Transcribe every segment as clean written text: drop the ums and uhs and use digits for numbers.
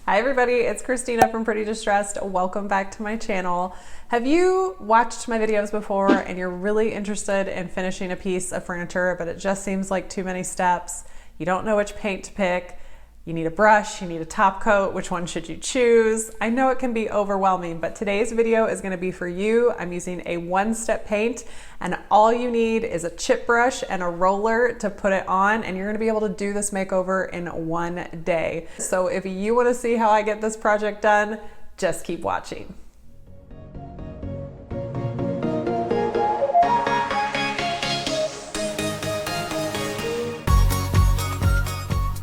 Hi everybody, it's Christina from Pretty Distressed. Welcome back to my channel. Have you watched my videos before and you're really interested in finishing a piece of furniture, but it just seems like too many steps? You don't know which paint to pick. You need a brush, you need a top coat. Which one should you choose? I know it can be overwhelming, but today's video is gonna be for you. I'm using a one-step paint and all you need is a chip brush and a roller to put it on, and you're gonna be able to do this makeover in one day. So if you wanna see how I get this project done, just keep watching.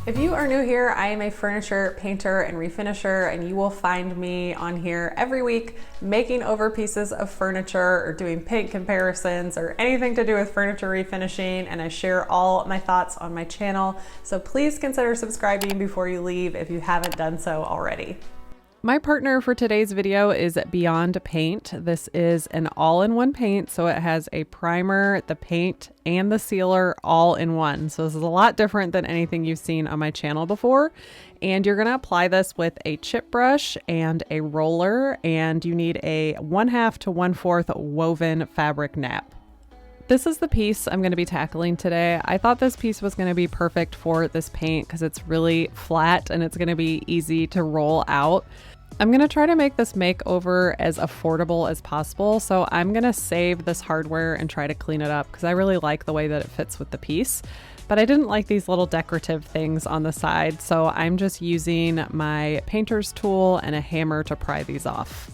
If you are new here, I am a furniture painter and refinisher, and you will find me on here every week making over pieces of furniture or doing paint comparisons or anything to do with furniture refinishing, and I share all my thoughts on my channel. So please consider subscribing before you leave if you haven't done so already. My partner for today's video is Beyond Paint. This is an all-in-one paint, so it has a primer, the paint, and the sealer all in one. So this is a lot different than anything you've seen on my channel before. And you're gonna apply this with a chip brush and a roller, and you need a 1/2 to 1/4 woven fabric nap. This is the piece I'm going to be tackling today. I thought this piece was going to be perfect for this paint because it's really flat and it's going to be easy to roll out. I'm going to try to make this makeover as affordable as possible, so I'm going to save this hardware and try to clean it up because I really like the way that it fits with the piece. But I didn't like these little decorative things on the side, so I'm just using my painter's tool and a hammer to pry these off.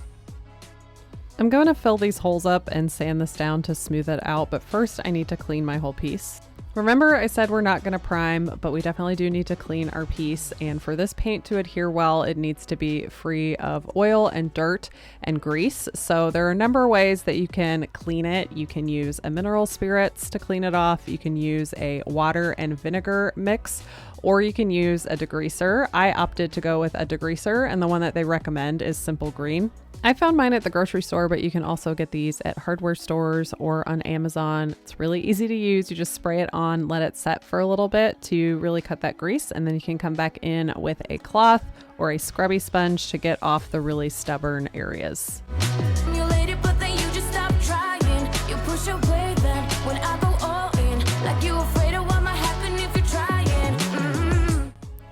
I'm going to fill these holes up and sand this down to smooth it out, but first I need to clean my whole piece. Remember, I said we're not going to prime, but we definitely do need to clean our piece, and for this paint to adhere well, it needs to be free of oil and dirt and grease. So there are a number of ways that you can clean it. You can use a mineral spirits to clean it off. You can use a water and vinegar mix, or you can use a degreaser. I opted to go with a degreaser, and the one that they recommend is Simple Green. I found mine at the grocery store, but you can also get these at hardware stores or on Amazon. It's really easy to use. You just spray it on, let it set for a little bit to really cut that grease, and then you can come back in with a cloth or a scrubby sponge to get off the really stubborn areas.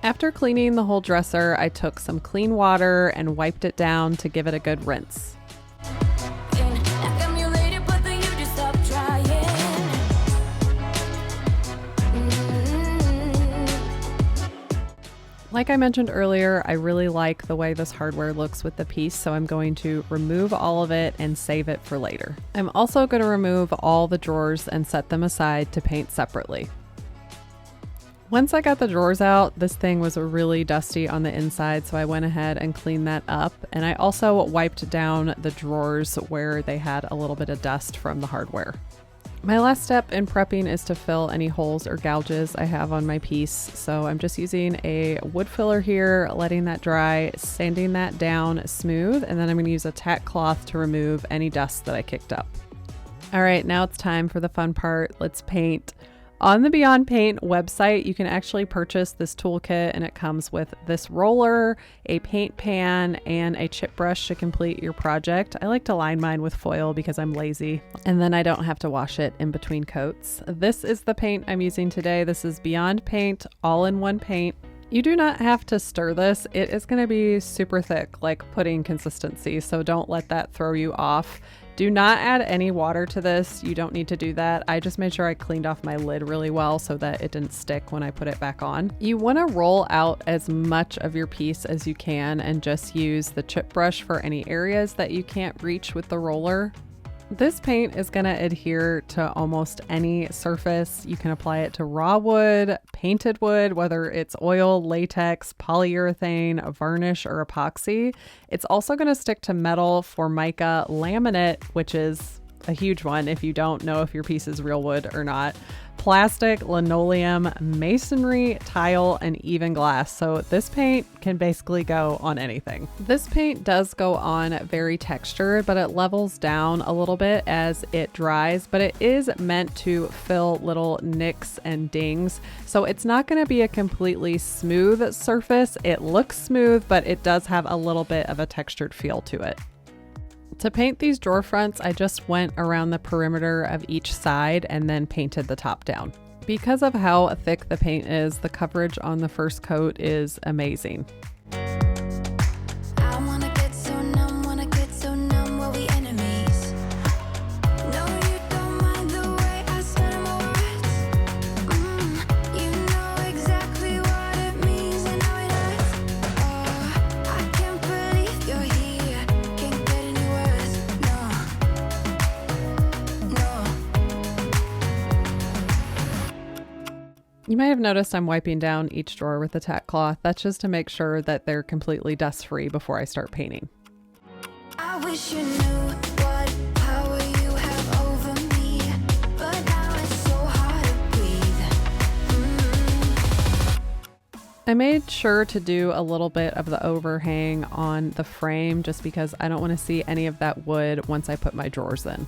After cleaning the whole dresser, I took some clean water and wiped it down to give it a good rinse. Like I mentioned earlier, I really like the way this hardware looks with the piece, so I'm going to remove all of it and save it for later. I'm also going to remove all the drawers and set them aside to paint separately. Once I got the drawers out, this thing was really dusty on the inside, so I went ahead and cleaned that up. And I also wiped down the drawers where they had a little bit of dust from the hardware. My last step in prepping is to fill any holes or gouges I have on my piece. So I'm just using a wood filler here, letting that dry, sanding that down smooth, and then I'm going to use a tack cloth to remove any dust that I kicked up. All right, now it's time for the fun part. Let's paint. On the Beyond Paint website, you can actually purchase this toolkit, and it comes with this roller, a paint pan, and a chip brush to complete your project. I like to line mine with foil because I'm lazy, and then I don't have to wash it in between coats. This is the paint I'm using today. This is Beyond Paint all-in-one paint. You do not have to stir this. It is going to be super thick, like pudding consistency, so don't let that throw you off. Do not add any water to this. You don't need to do that. I just made sure I cleaned off my lid really well so that it didn't stick when I put it back on. You want to roll out as much of your piece as you can and just use the chip brush for any areas that you can't reach with the roller. This paint is going to adhere to almost any surface. You can apply it to raw wood, painted wood, whether it's oil, latex, polyurethane, varnish, or epoxy. It's also going to stick to metal, formica, laminate, which is a huge one if you don't know if your piece is real wood or not. Plastic, linoleum, masonry, tile, and even glass. So this paint can basically go on anything. This paint does go on very textured, but it levels down a little bit as it dries, but it is meant to fill little nicks and dings. So it's not going to be a completely smooth surface. It looks smooth, but it does have a little bit of a textured feel to it. To paint these drawer fronts, I just went around the perimeter of each side and then painted the top down. Because of how thick the paint is, the coverage on the first coat is amazing. You might have noticed I'm wiping down each drawer with a tack cloth. That's just to make sure that they're completely dust-free before I start painting. I wish you knew what power you have over me, but now it's so hard to breathe. I made sure to do a little bit of the overhang on the frame just because I don't want to see any of that wood once I put my drawers in.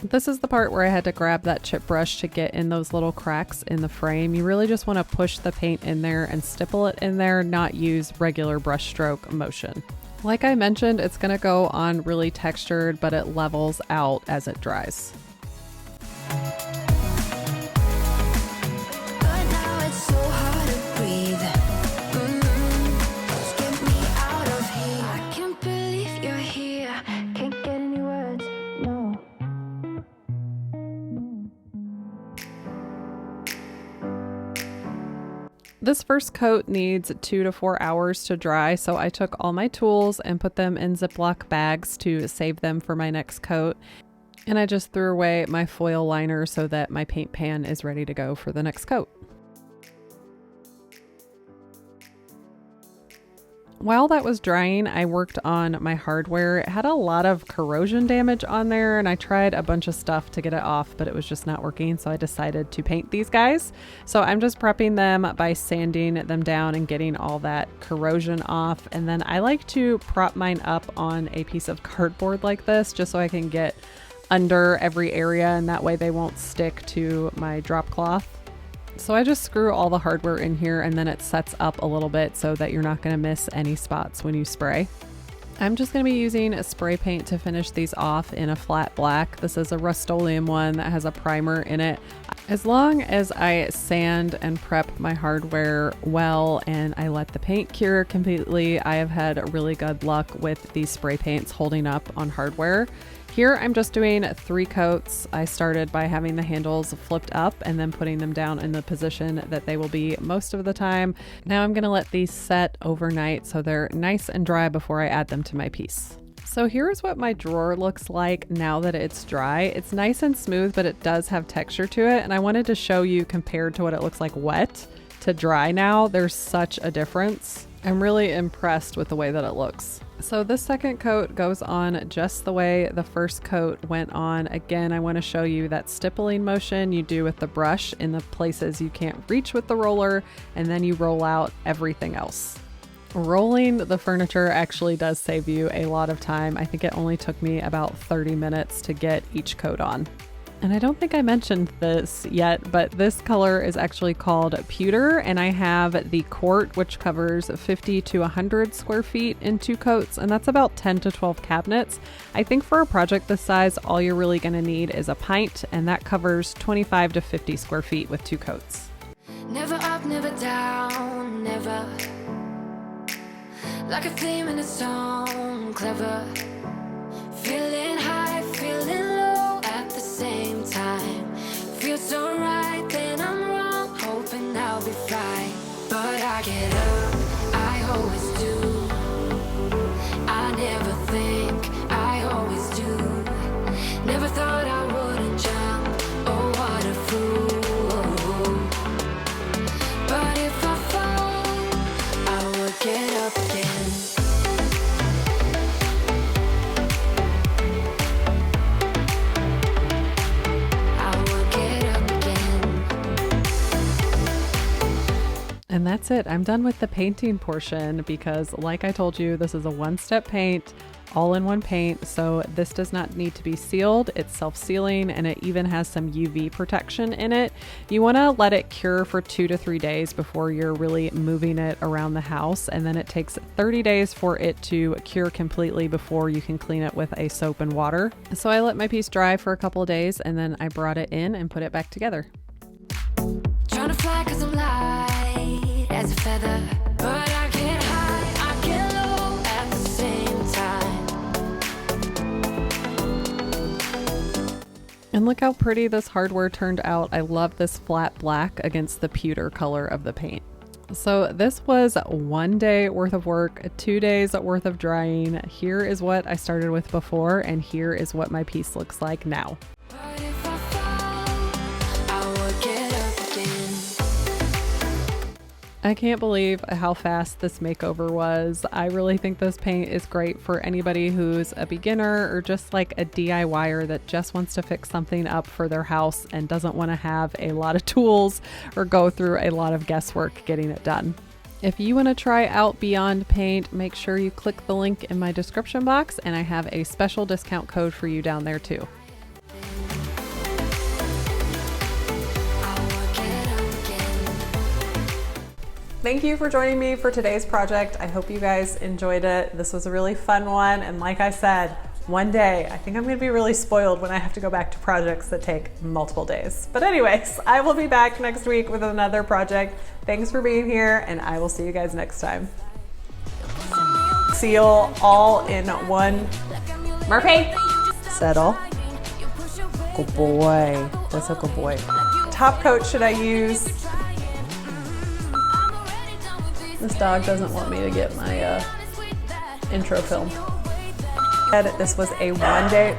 This is the part where I had to grab that chip brush to get in those little cracks in the frame. You really just want to push the paint in there and stipple it in there, not use regular brush stroke motion. Like I mentioned, it's going to go on really textured, but it levels out as it dries. This first coat needs 2 to 4 hours to dry, so I took all my tools and put them in Ziploc bags to save them for my next coat. And I just threw away my foil liner so that my paint pan is ready to go for the next coat. While that was drying, I worked on my hardware. It had a lot of corrosion damage on there, and I tried a bunch of stuff to get it off, but it was just not working, so I decided to paint these guys. So I'm just prepping them by sanding them down and getting all that corrosion off, and then I like to prop mine up on a piece of cardboard like this, just so I can get under every area, and that way they won't stick to my drop cloth. So I just screw all the hardware in here and then it sets up a little bit so that you're not going to miss any spots when you spray. I'm just going to be using a spray paint to finish these off in a flat black. This is a Rust-Oleum one that has a primer in it. As long as I sand and prep my hardware well and I let the paint cure completely, I have had really good luck with these spray paints holding up on hardware. Here I'm just doing 3 coats. I started by having the handles flipped up and then putting them down in the position that they will be most of the time. Now I'm going to let these set overnight so they're nice and dry before I add them to my piece. So here's what my drawer looks like now that it's dry. It's nice and smooth, but it does have texture to it. And I wanted to show you compared to what it looks like wet to dry now. There's such a difference. I'm really impressed with the way that it looks. So this second coat goes on just the way the first coat went on. Again, I want to show you that stippling motion you do with the brush in the places you can't reach with the roller, and then you roll out everything else. Rolling the furniture actually does save you a lot of time. I think it only took me about 30 minutes to get each coat on. And I don't think I mentioned this yet, but this color is actually called pewter, and I have the quart, which covers 50 to 100 square feet in 2 coats, and that's about 10 to 12 cabinets. I think for a project this size, all you're really going to need is a pint, and that covers 25 to 50 square feet with 2 coats. Never up, never down, never. Like a theme in a song, clever. Feeling high, feeling low at the same time. Feels so right, then I'm wrong, hoping I'll be fine. But I get up, I always do. I never think, I always do. Never thought I wouldn't jump, oh what a fool. But if I fall, I will get up again. And that's it. I'm done with the painting portion because, like I told you, this is a one-step paint, all-in-one paint. So this does not need to be sealed. It's self-sealing, and it even has some UV protection in it. You want to let it cure for 2 to 3 days before you're really moving it around the house. And then it takes 30 days for it to cure completely before you can clean it with a soap and water. So I let my piece dry for a couple of days, and then I brought it in and put it back together. Trying to fly 'cause I'm light as a feather, but I can't hide, I can't low at the same time. And look how pretty this hardware turned out. I love this flat black against the pewter color of the paint. So this was 1 day worth of work, 2 days worth of drying. Here is what I started with before, and here is what my piece looks like now. But if I fall, I will get up again. I can't believe how fast this makeover was. I really think this paint is great for anybody who's a beginner or just like a DIYer that just wants to fix something up for their house and doesn't want to have a lot of tools or go through a lot of guesswork getting it done. If you want to try out Beyond Paint, make sure you click the link in my description box, and I have a special discount code for you down there too. Thank you for joining me for today's project. I hope you guys enjoyed it. This was a really fun one. And like I said, one day, I think I'm gonna be really spoiled when I have to go back to projects that take multiple days. But anyways, I will be back next week with another project. Thanks for being here, and I will see you guys next time. Seal all in one. Murphy, settle. Good boy, that's a good boy. Top coat should I use? This dog doesn't want me to get my intro film. This was a 1 day